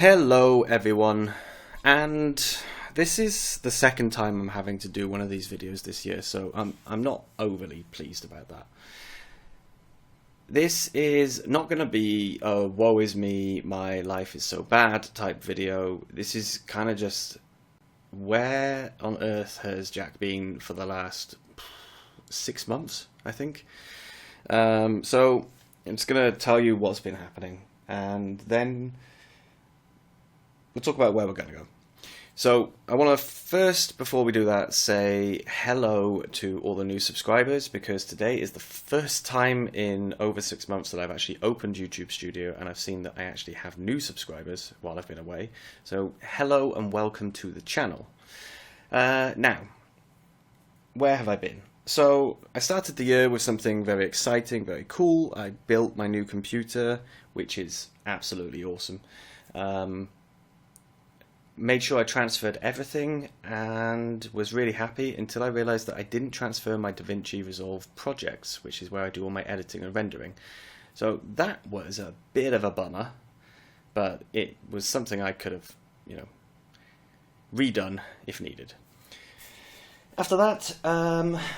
Hello everyone, and this is the second time I'm having to do one of these videos this year, so I'm not overly pleased about that. This is not going to be a woe is me, my life is so bad type video. This is kind of just where on earth has Jack been for the last 6 months, I think. So I'm just going to tell you what's been happening, and then we'll talk about where we're going to go. So I want to first, before we do that, say hello to all the new subscribers, because today is the first time in over 6 months that I've actually opened YouTube Studio and I've seen that I actually have new subscribers while I've been away. So hello and welcome to the channel. Now, where have I been? So I started the year with something very exciting, very cool. I built my new computer, which is absolutely awesome. Made sure I transferred everything and was really happy until I realized that I didn't transfer my DaVinci Resolve projects, which is where I do all my editing and rendering. So that was a bit of a bummer, but it was something I could have, redone if needed. After that,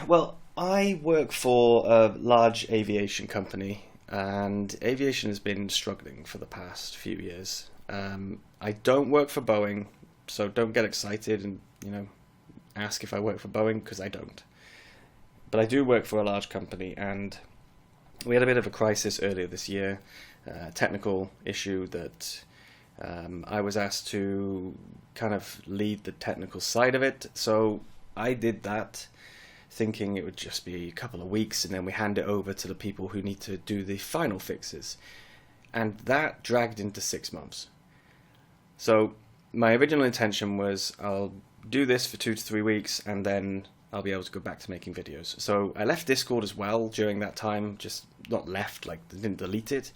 well, I work for a large aviation company, and aviation has been struggling for the past few years. I don't work for Boeing, so don't get excited and ask if I work for Boeing, because I don't. But I do work for a large company, and we had a bit of a crisis earlier this year, a technical issue that I was asked to kind of lead the technical side of it. So I did that, thinking it would just be a couple of weeks, and then we hand it over to the people who need to do the final fixes. And that dragged into 6 months. So my original intention was I'll do this for 2 to 3 weeks and then I'll be able to go back to making videos. So I left Discord as well during that time, just not left, like didn't delete it,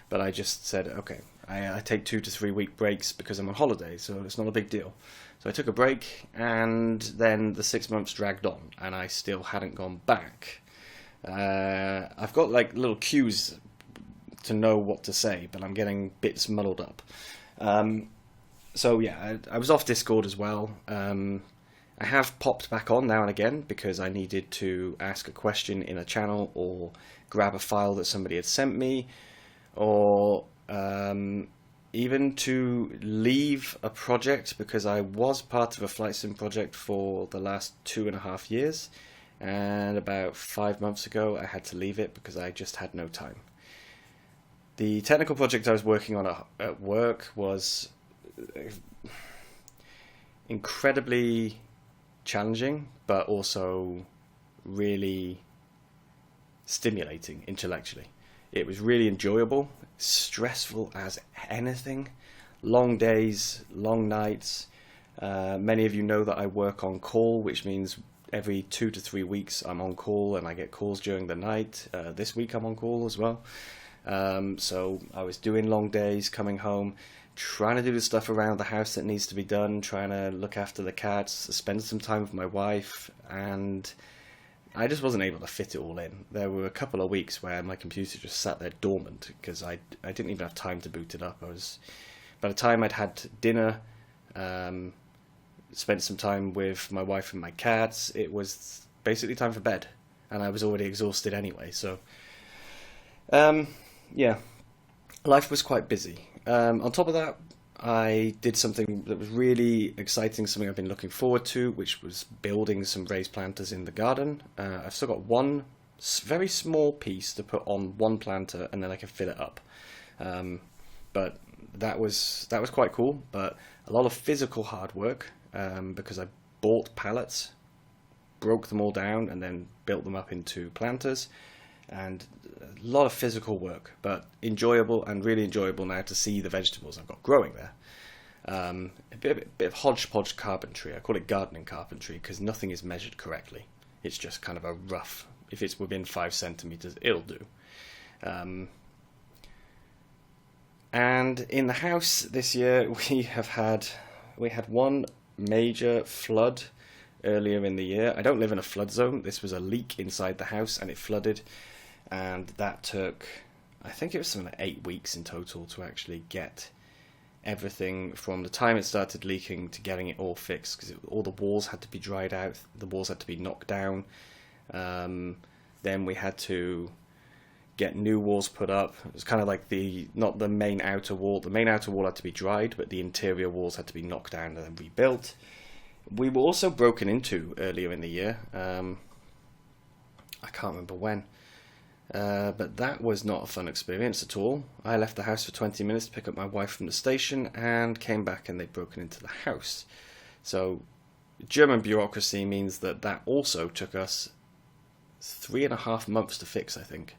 but I just said, okay, I take 2 to 3 week breaks because I'm on holiday, so it's not a big deal. So I took a break, and then the 6 months dragged on and I still hadn't gone back. I've got like little cues to know what to say, but I'm getting bits muddled up. So yeah, I was off Discord as well. I have popped back on now and again because I needed to ask a question in a channel, or grab a file that somebody had sent me, or even to leave a project, because I was part of a flight sim project for the last 2.5 years, and about 5 months ago I had to leave it because I just had no time. The technical project I was working on at work was incredibly challenging, but also really stimulating intellectually. It was really enjoyable, stressful as anything, long days, long nights. Many of you know that I work on call, which means every 2 to 3 weeks I'm on call, and I get calls during the night. This week I'm on call as well. So I was doing long days, coming home, trying to do the stuff around the house that needs to be done, trying to look after the cats, spend some time with my wife, and I just wasn't able to fit it all in. There were a couple of weeks where my computer just sat there dormant because I didn't even have time to boot it up. By the time I'd had dinner, spent some time with my wife and my cats, it was basically time for bed, and I was already exhausted anyway. So yeah, life was quite busy. On top of that, I did something that was really exciting, something I've been looking forward to, which was building some raised planters in the garden. I've still got one very small piece to put on one planter, and then I can fill it up. But that was quite cool, but a lot of physical hard work, because I bought pallets, broke them all down, and then built them up into planters. And a lot of physical work, but enjoyable, and really enjoyable now to see the vegetables I've got growing there. A bit of hodgepodge carpentry. I call it gardening carpentry because nothing is measured correctly. It's just kind of a rough, if it's within 5 centimeters, it'll do. And in the house this year, we had one major flood earlier in the year. I don't live in a flood zone. This was a leak inside the house, and it flooded. And that took, I think it was something like 8 weeks in total to actually get everything from the time it started leaking to getting it all fixed, because all the walls had to be dried out, the walls had to be knocked down. Then we had to get new walls put up. It was kind of like not the main outer wall. The main outer wall had to be dried, but the interior walls had to be knocked down and then rebuilt. We were also broken into earlier in the year. I can't remember when. But that was not a fun experience at all. I left the house for 20 minutes to pick up my wife from the station and came back and they'd broken into the house. So German bureaucracy means that also took us 3.5 months to fix, I think,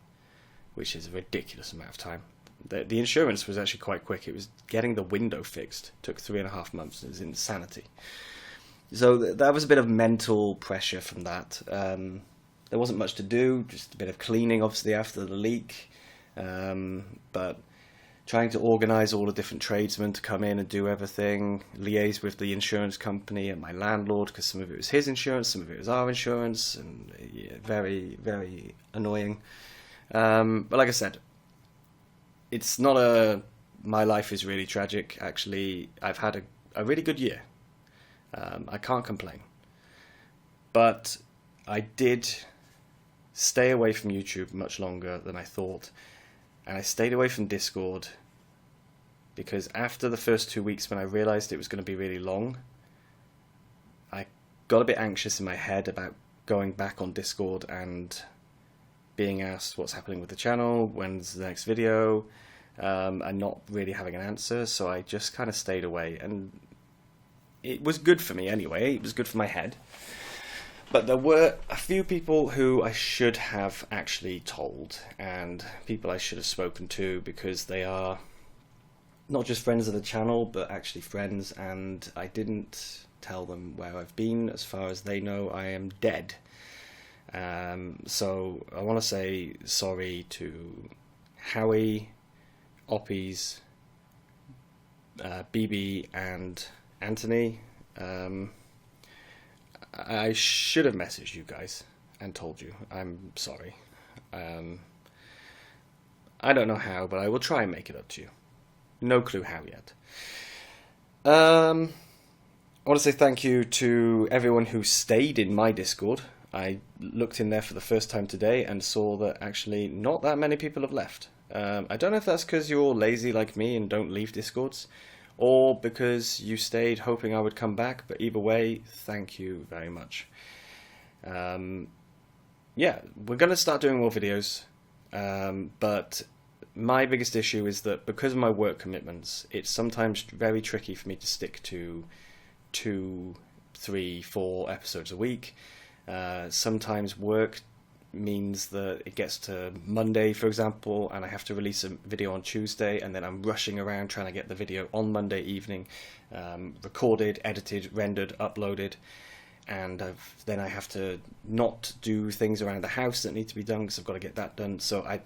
which is a ridiculous amount of time. The insurance was actually quite quick. It was getting the window fixed. It took 3.5 months. It was insanity. So that was a bit of mental pressure from that. There wasn't much to do, just a bit of cleaning, obviously, after the leak. But trying to organise all the different tradesmen to come in and do everything, liaise with the insurance company and my landlord, because some of it was his insurance, some of it was our insurance, and yeah, very, very annoying. But like I said, it's not my life is really tragic. Actually, I've had a really good year. I can't complain. But I did stay away from YouTube much longer than I thought. And I stayed away from Discord because after the first 2 weeks when I realised it was going to be really long, I got a bit anxious in my head about going back on Discord and being asked what's happening with the channel, when's the next video, and not really having an answer. So I just kind of stayed away, and it was good for me anyway. It was good for my head. But there were a few people who I should have actually told, and people I should have spoken to, because they are not just friends of the channel, but actually friends, and I didn't tell them where I've been. As far as they know, I am dead. So I want to say sorry to Howie, Oppies, BB, and Anthony. I should have messaged you guys and told you. I'm sorry. I don't know how, but I will try and make it up to you. No clue how yet. I want to say thank you to everyone who stayed in my Discord. I looked in there for the first time today and saw that actually not that many people have left. I don't know if that's because you're all lazy like me and don't leave Discords, or because you stayed hoping I would come back, but either way, thank you very much. Yeah, we're going to start doing more videos, but my biggest issue is that because of my work commitments, it's sometimes very tricky for me to stick to 2, 3, 4 episodes a week. Sometimes work means that it gets to Monday, for example, and I have to release a video on Tuesday, and then I'm rushing around trying to get the video on Monday evening, recorded, edited, rendered, uploaded, and then I have to not do things around the house that need to be done because I've got to get that done. So I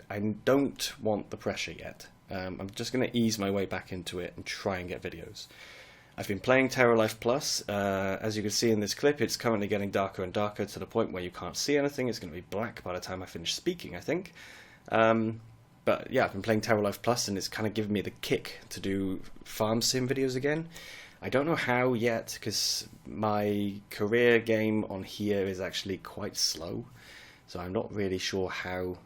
don't want the pressure yet. I'm just going to ease my way back into it and try and get videos. I've been playing Terra Life Plus. As you can see in this clip, it's currently getting darker and darker to the point where you can't see anything. It's going to be black by the time I finish speaking, I think. But yeah, I've been playing Terra Life Plus, and it's kind of given me the kick to do farm sim videos again. I don't know how yet, because my career game on here is actually quite slow. So I'm not really sure how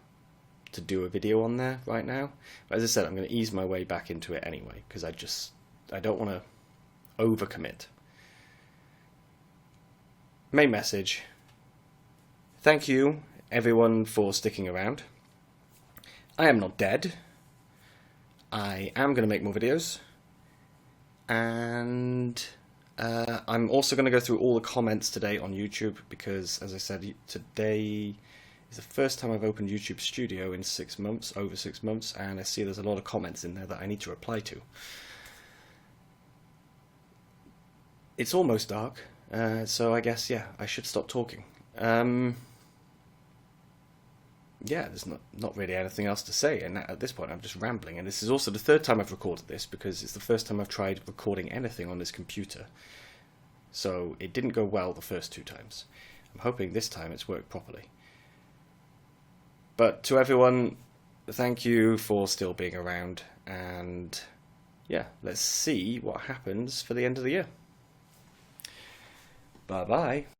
to do a video on there right now. But as I said, I'm going to ease my way back into it anyway, because I don't want to overcommit. Main message. Thank you, everyone, for sticking around. I am not dead. I am going to make more videos. And I'm also going to go through all the comments today on YouTube, because, as I said, today is the first time I've opened YouTube Studio in 6 months, over 6 months, and I see there's a lot of comments in there that I need to reply to. It's almost dark, so I guess, yeah, I should stop talking. Yeah, there's not really anything else to say, and at this point I'm just rambling, and this is also the third time I've recorded this, because it's the first time I've tried recording anything on this computer. So it didn't go well the first 2 times. I'm hoping this time it's worked properly. But to everyone, thank you for still being around, and yeah, let's see what happens for the end of the year. Bye bye.